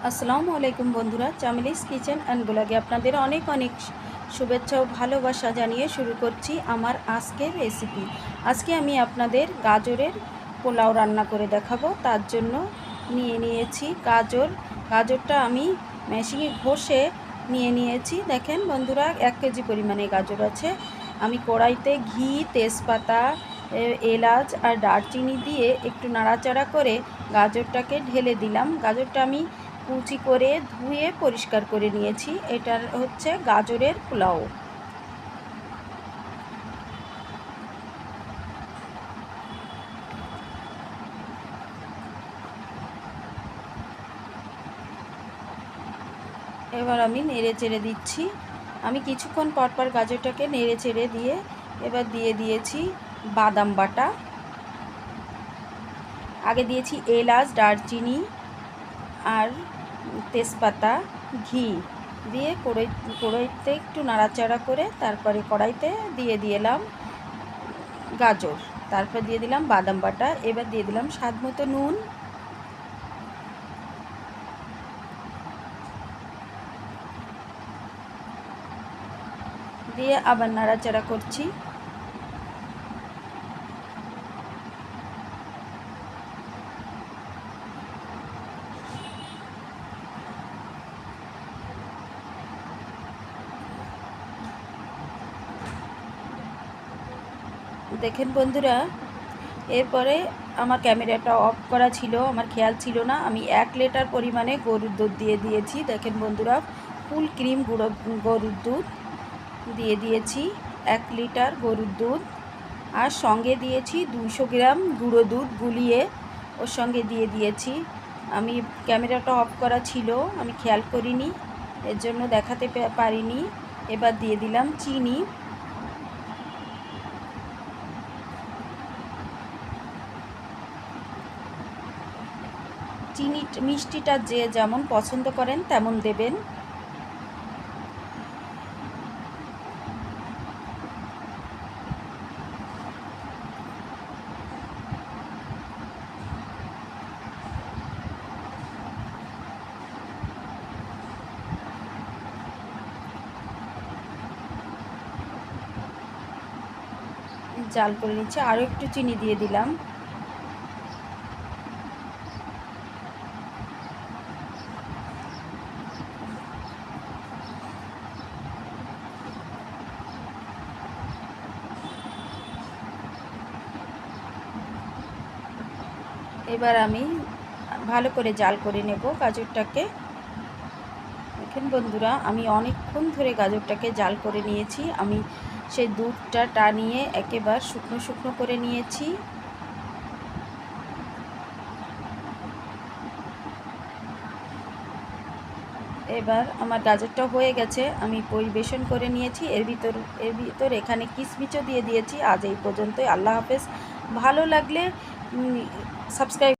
আসসালামু আলাইকুম বন্ধুরা, চামেলিস কিচেন অ্যান্ড ব্লগে আপনাদের অনেক অনেক শুভেচ্ছা ও ভালোবাসা জানিয়ে শুরু করছি আমার আজকের রেসিপি। আজকে আমি আপনাদের গাজরের পোলাও রান্না করে দেখাবো। তার জন্য নিয়ে নিয়েছি গাজরটা আমি মেশিনে ঘষে নিয়ে নিয়েছি। দেখেন বন্ধুরা, 1 কেজি পরিমাণে গাজর আছে। আমি কড়াইতে ঘি, তেজপাতা, এলাচ আর দারচিনি দিয়ে একটু নাড়াচাড়া করে গাজরটাকে ঢেলে দিলাম। গাজরটা আমি কুচি করে ধুয়ে পরিষ্কার করে নিয়েছি। এটার হচ্ছে গাজরের পোলাও। এবার আমি নেড়ে চেড়ে দিচ্ছি। আমি কিছুক্ষণ পরপর গাজরটাকে নেড়ে চেড়ে দিয়ে এবার দিয়ে দিয়েছি বাদাম বাটা। আগে দিয়েছি এলাচ, দারচিনি আর তেজপাতা, ঘি দিয়ে কড়াইতে একটু নাড়াচাড়া করে তারপরে কড়াইতে দিয়ে দিলাম গাজর, তারপর দিয়ে দিলাম বাদাম বাটা। এবার দিয়ে দিলাম স্বাদ মতো নুন, দিয়ে আবার নাড়াচাড়া করছি। দেখেন বন্ধুরা, এরপরে আমার ক্যামেরাটা অফ করা ছিল, আমার খেয়াল ছিল না। আমি 1 লিটার পরিমাণে গরুর দুধ দিয়ে দিয়েছি। দেখেন বন্ধুরা, ফুল ক্রিম গরুর দুধ দিয়ে দিয়েছি, 1 লিটার গরুর দুধ। আর সঙ্গে দিয়েছি 200 গ্রাম গুঁড়ো দুধ গুলিয়ে ওর সঙ্গে দিয়ে দিয়েছি। আমি ক্যামেরাটা অফ করা ছিল, আমি খেয়াল করিনি, এর জন্য দেখাতে পারিনি। এবার দিয়ে দিলাম চিনি। মিষ্টিটা যে যেমন পছন্দ করেন তেমন দেবেন। জাল করে নিচ্ছে, আরও একটু চিনি দিয়ে দিলাম। এবার আমি ভালো করে জাল করে নেব গাজরটাকে। দেখেন বন্ধুরা, আমি অনেকক্ষণ ধরে গাজরটাকে জাল করে নিয়েছি। আমি সেই দুধটা টানিয়ে একেবারে শুকনো শুকনো করে নিয়েছি। এবার আমার গাজরটা হয়ে গেছে, আমি পরিবেশন করে নিয়েছি। এর ভিতর এখানে কিশমিশও দিয়ে দিয়েছি। আজ এই পর্যন্তই। আল্লাহ হাফেজ। ভালো লাগলে সাবস্ক্রাইব